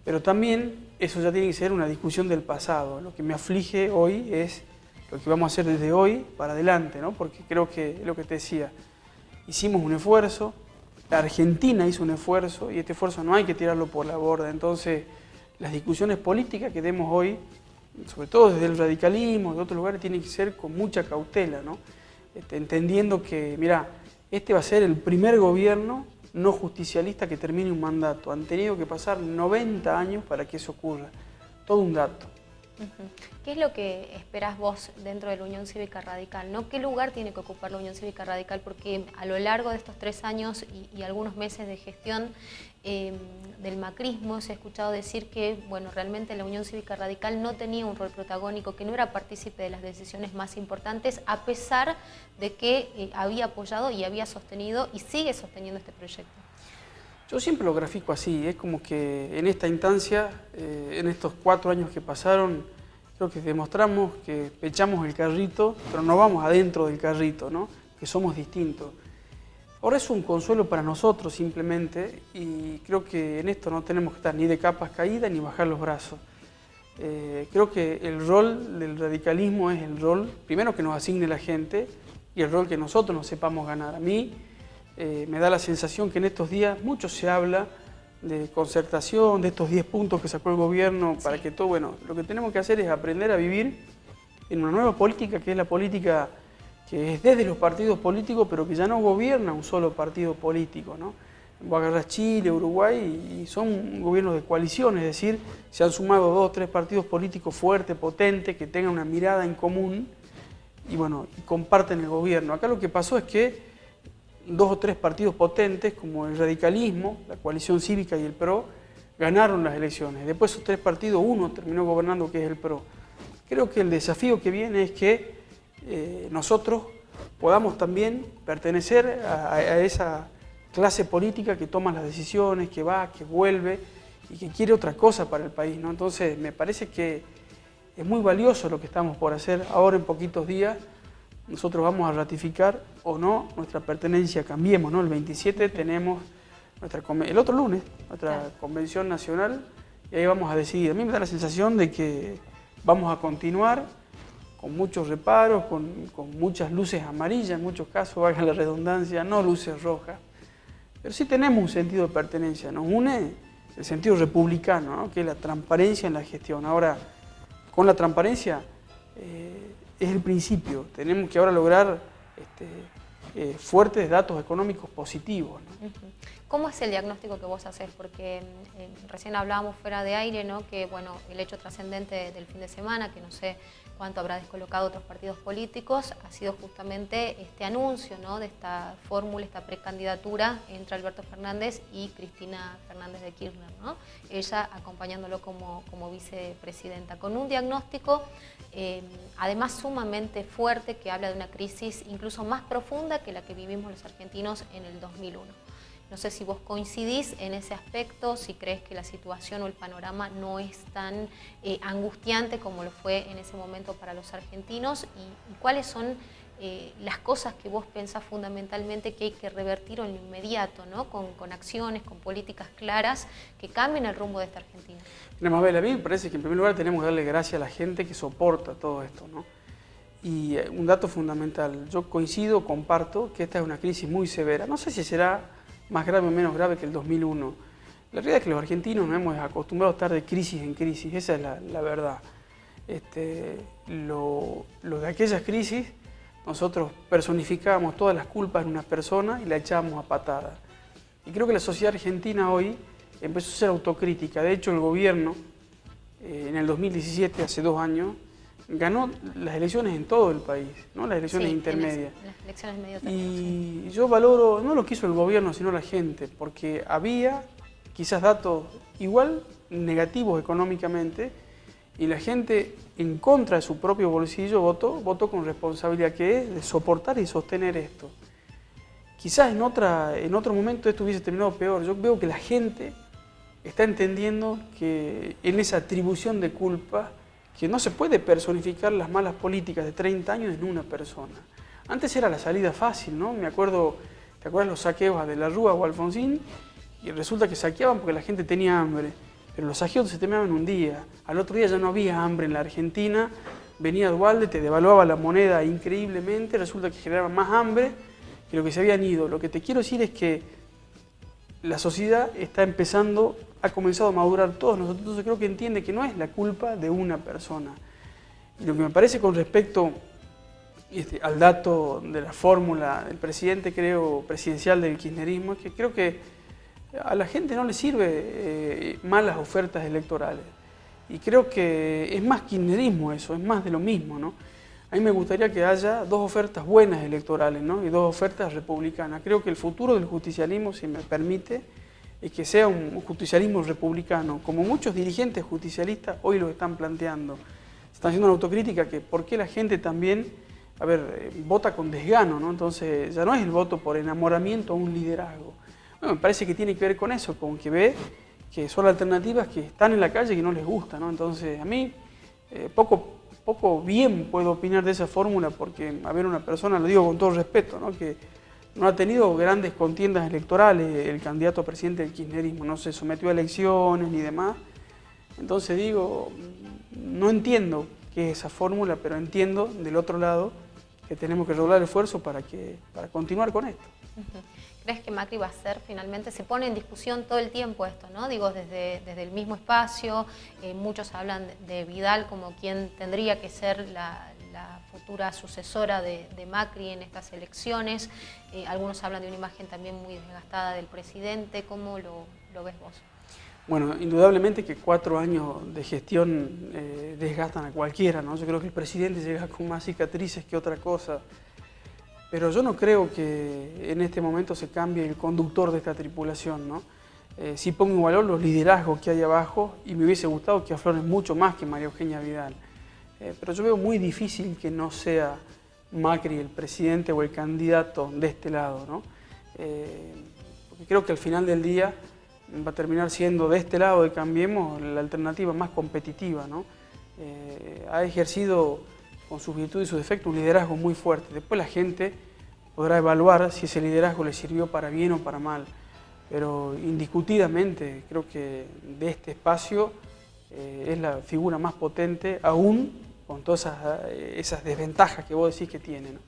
I: pero también eso ya tiene que ser una discusión del pasado. Lo que me aflige hoy es lo que vamos a hacer desde hoy para adelante, ¿no? Porque creo que es lo que te decía, hicimos un esfuerzo, la Argentina hizo un esfuerzo y este esfuerzo no hay que tirarlo por la borda. Entonces, las discusiones políticas que demos hoy, sobre todo desde el radicalismo, de otros lugares, tienen que ser con mucha cautela, ¿no? Entendiendo que, mirá, este va a ser el primer gobierno no justicialista que termine un mandato. Han tenido que pasar 90 años para que eso ocurra. Todo un dato.
B: ¿Qué es lo que esperás vos dentro de la Unión Cívica Radical, ¿no? ¿Qué lugar tiene que ocupar la Unión Cívica Radical? Porque a lo largo de estos 3 años y algunos meses de gestión del macrismo se ha escuchado decir que, bueno, realmente la Unión Cívica Radical no tenía un rol protagónico, que no era partícipe de las decisiones más importantes, a pesar de que había apoyado y había sostenido y sigue sosteniendo este proyecto.
I: Yo siempre lo grafico así, es como que en esta instancia, en estos 4 años que pasaron, creo que demostramos que echamos el carrito, pero no vamos adentro del carrito, ¿no? Que somos distintos. Ahora es un consuelo para nosotros simplemente, y creo que en esto no tenemos que estar ni de capas caídas ni bajar los brazos. Creo que el rol del radicalismo es el rol, primero que nos asigne la gente, y el rol que nosotros nos sepamos ganar. A mí me da la sensación que en estos días mucho se habla de concertación, de estos 10 puntos que sacó el gobierno para que todo, bueno, lo que tenemos que hacer es aprender a vivir en una nueva política que es la política que es desde los partidos políticos, pero que ya no gobierna un solo partido político, ¿no? Vos agarrás Chile, Uruguay y son gobiernos de coalición, es decir, se han sumado 2 o 3 partidos políticos fuertes, potentes, que tengan una mirada en común y bueno, y comparten el gobierno. Acá lo que pasó es que 2 o 3 partidos potentes, como el radicalismo, la coalición cívica y el PRO, ganaron las elecciones. Después esos 3 partidos, uno terminó gobernando, que es el PRO. Creo que el desafío que viene es que nosotros podamos también pertenecer a esa clase política que toma las decisiones, que va, que vuelve y que quiere otra cosa para el país, ¿no? Entonces me parece que es muy valioso lo que estamos por hacer. Ahora en poquitos días nosotros vamos a ratificar o no nuestra pertenencia a Cambiemos, ¿no? El 27 tenemos el otro lunes nuestra convención nacional y ahí vamos a decidir. A mí me da la sensación de que vamos a continuar con muchos reparos, con muchas luces amarillas, en muchos casos, valga la redundancia, no luces rojas. Pero sí tenemos un sentido de pertenencia, nos une el sentido republicano, ¿no? Que es la transparencia en la gestión. Ahora, con la transparencia es el principio, tenemos que ahora lograr fuertes datos económicos positivos, ¿no?
B: ¿Cómo es el diagnóstico que vos haces? Porque recién hablábamos fuera de aire, ¿no? Que bueno, el hecho trascendente del fin de semana, que no sé cuánto habrá descolocado otros partidos políticos, ha sido justamente este anuncio, ¿no? De esta fórmula, esta precandidatura entre Alberto Fernández y Cristina Fernández de Kirchner, ¿no? Ella acompañándolo como vicepresidenta, con un diagnóstico además sumamente fuerte que habla de una crisis incluso más profunda que la que vivimos los argentinos en el 2001. No sé si vos coincidís en ese aspecto, si crees que la situación o el panorama no es tan angustiante como lo fue en ese momento para los argentinos y cuáles son las cosas que vos pensás fundamentalmente que hay que revertir en lo inmediato, ¿no? Con acciones, con políticas claras que cambien el rumbo de esta Argentina.
I: Mira, Mabel, a mí me parece que en primer lugar tenemos que darle gracias a la gente que soporta todo esto, ¿no? Y un dato fundamental, yo coincido, comparto que esta es una crisis muy severa. No sé si será más grave o menos grave que el 2001. La realidad es que los argentinos nos hemos acostumbrado a estar de crisis en crisis, esa es la verdad. Lo de aquellas crisis, nosotros personificábamos todas las culpas en una persona y la echábamos a patada. Y creo que la sociedad argentina hoy empezó a ser autocrítica. De hecho, el gobierno, en el 2017, hace 2 años, ganó las elecciones en todo el país, ¿no? Las elecciones intermedias.
B: Las elecciones medio término,
I: y yo valoro no lo que hizo el gobierno, sino la gente, porque había quizás datos igual negativos económicamente y la gente en contra de su propio bolsillo votó con responsabilidad, que es de soportar y sostener esto. Quizás en otro momento esto hubiese terminado peor. Yo veo que la gente está entendiendo que en esa atribución de culpa que no se puede personificar las malas políticas de 30 años en una persona. Antes era la salida fácil, ¿no? Me acuerdo, ¿te acuerdas los saqueos de la Rúa o Alfonsín? Y resulta que saqueaban porque la gente tenía hambre, pero los saqueos se terminaban un día. Al otro día ya no había hambre en la Argentina, venía Duhalde, te devaluaba la moneda increíblemente, resulta que generaban más hambre que lo que se habían ido. Lo que te quiero decir es que la sociedad está empezando, ha comenzado a madurar todos nosotros, entonces creo que entiende que no es la culpa de una persona. Y lo que me parece con respecto al dato de la fórmula del presidente, creo, presidencial del kirchnerismo, es que creo que a la gente no le sirve malas ofertas electorales. Y creo que es más kirchnerismo eso, es más de lo mismo, ¿no? A mí me gustaría que haya 2 ofertas buenas electorales, ¿no? Y 2 ofertas republicanas. Creo que el futuro del justicialismo, si me permite, es que sea un justicialismo republicano, como muchos dirigentes justicialistas hoy lo están planteando. Se están haciendo una autocrítica que por qué la gente también, vota con desgano, ¿no? Entonces ya no es el voto por enamoramiento a un liderazgo. Bueno, me parece que tiene que ver con eso, con que ve que son alternativas que están en la calle y que no les gusta, ¿no? Entonces a mí poco bien puedo opinar de esa fórmula porque, una persona, lo digo con todo respeto, ¿no? Que no ha tenido grandes contiendas electorales el candidato a presidente del kirchnerismo, no se sometió a elecciones ni demás. Entonces digo, no entiendo qué es esa fórmula, pero entiendo del otro lado que tenemos que redoblar el esfuerzo para continuar con esto.
B: ¿Crees que Macri va a ser finalmente, se pone en discusión todo el tiempo esto, ¿no? Digo, desde el mismo espacio, muchos hablan de Vidal como quien tendría que ser la futura sucesora de Macri en estas elecciones. Algunos hablan de una imagen también muy desgastada del presidente. ¿Cómo lo ves vos?
I: Bueno, indudablemente que 4 años de gestión desgastan a cualquiera, ¿no? Yo creo que el presidente llega con más cicatrices que otra cosa. Pero yo no creo que en este momento se cambie el conductor de esta tripulación, ¿no? Sí pongo en valor los liderazgos que hay abajo y me hubiese gustado que afloren mucho más que María Eugenia Vidal. Pero yo veo muy difícil que no sea Macri el presidente o el candidato de este lado, ¿no? Porque creo que al final del día va a terminar siendo de este lado de Cambiemos la alternativa más competitiva, ¿no? Ha ejercido con sus virtudes y sus defectos un liderazgo muy fuerte. Después la gente podrá evaluar si ese liderazgo le sirvió para bien o para mal, pero indiscutidamente creo que de este espacio es la figura más potente, aún con todas esas desventajas que vos decís que tiene, ¿no?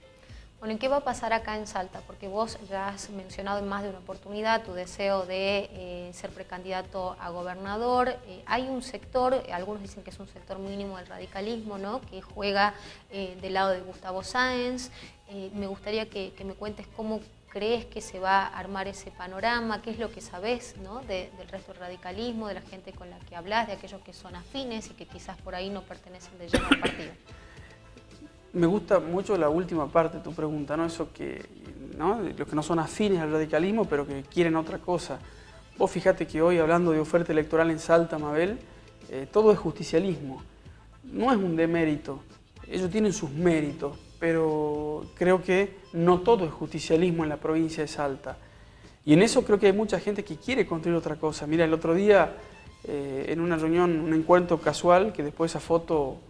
B: Bueno, ¿y qué va a pasar acá en Salta? Porque vos ya has mencionado en más de una oportunidad tu deseo de ser precandidato a gobernador. Hay un sector, algunos dicen que es un sector mínimo del radicalismo, ¿no?, que juega del lado de Gustavo Sáenz. Me gustaría que me cuentes cómo crees que se va a armar ese panorama, qué es lo que sabés, ¿no?, del resto del radicalismo, de la gente con la que hablas, de aquellos que son afines y que quizás por ahí no pertenecen de lleno al partido.
I: Me gusta mucho la última parte de tu pregunta, ¿no? Eso que, ¿no?, los que no son afines al radicalismo, pero que quieren otra cosa. Vos fijate que hoy, hablando de oferta electoral en Salta, Mabel, todo es justicialismo. No es un demérito, ellos tienen sus méritos, pero creo que no todo es justicialismo en la provincia de Salta. Y en eso creo que hay mucha gente que quiere construir otra cosa. Mira, el otro día, en una reunión, un encuentro casual, que después esa foto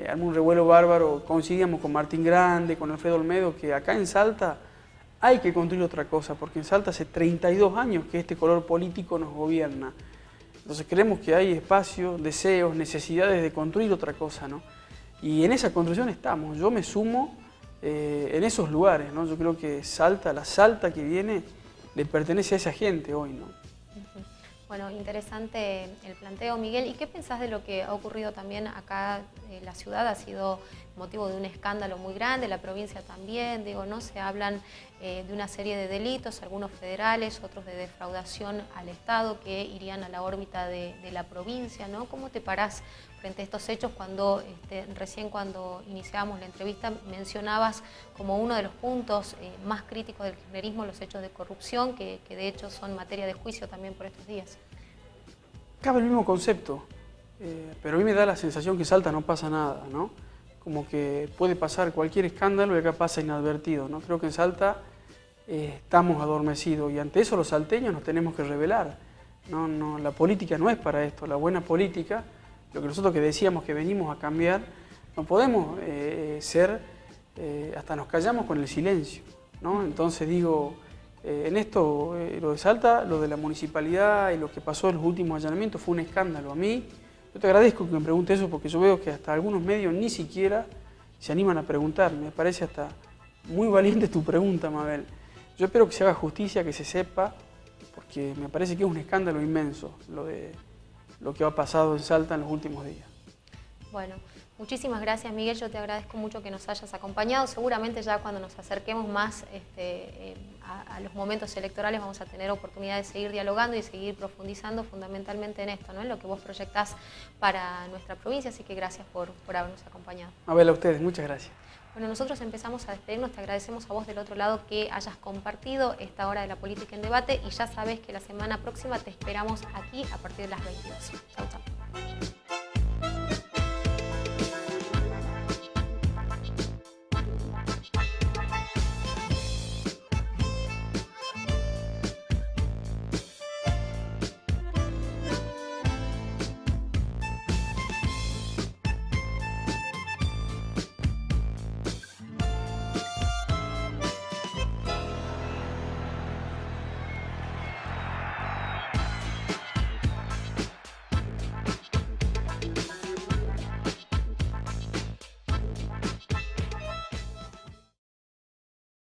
I: armó un revuelo bárbaro, coincidíamos con Martín Grande, con Alfredo Olmedo, que acá en Salta hay que construir otra cosa, porque en Salta hace 32 años que este color político nos gobierna. Entonces creemos que hay espacios, deseos, necesidades de construir otra cosa, ¿no? Y en esa construcción estamos. Yo me sumo en esos lugares, ¿no? Yo creo que Salta, la Salta que viene, le pertenece a esa gente hoy, ¿no?
B: Bueno, interesante el planteo, Miguel. ¿Y qué pensás de lo que ha ocurrido también acá en la ciudad? Ha sido motivo de un escándalo muy grande, la provincia también, digo, ¿no? Se hablan de una serie de delitos, algunos federales, otros de defraudación al Estado que irían a la órbita de la provincia, ¿no? ¿Cómo te parás frente a estos hechos cuando recién cuando iniciábamos la entrevista mencionabas como uno de los puntos más críticos del kirchnerismo los hechos de corrupción, que de hecho son materia de juicio también por estos días?
I: Cabe el mismo concepto, pero a mí me da la sensación que en Salta no pasa nada, ¿no? Como que puede pasar cualquier escándalo y acá pasa inadvertido, ¿no? Creo que en Salta estamos adormecidos y ante eso los salteños nos tenemos que rebelar. No, la política no es para esto, la buena política, lo que nosotros que decíamos que venimos a cambiar, no podemos hasta nos callamos con el silencio, ¿no? Entonces digo, en esto, lo de Salta, lo de la municipalidad y lo que pasó en los últimos allanamientos fue un escándalo. A mí, yo te agradezco que me preguntes eso porque yo veo que hasta algunos medios ni siquiera se animan a preguntar. Me parece hasta muy valiente tu pregunta, Mabel. Yo espero que se haga justicia, que se sepa, porque me parece que es un escándalo inmenso lo que ha pasado en Salta en los últimos días.
B: Bueno, muchísimas gracias, Miguel. Yo te agradezco mucho que nos hayas acompañado. Seguramente ya cuando nos acerquemos más a los momentos electorales vamos a tener oportunidad de seguir dialogando y seguir profundizando fundamentalmente en esto, ¿no?, en lo que vos proyectás para nuestra provincia. Así que gracias por habernos acompañado.
I: Mabel, a ustedes, muchas gracias.
B: Bueno, nosotros empezamos a despedirnos, te agradecemos a vos del otro lado que hayas compartido esta hora de la política en debate y ya sabés que la semana próxima te esperamos aquí a partir de las 22. Chau, chau.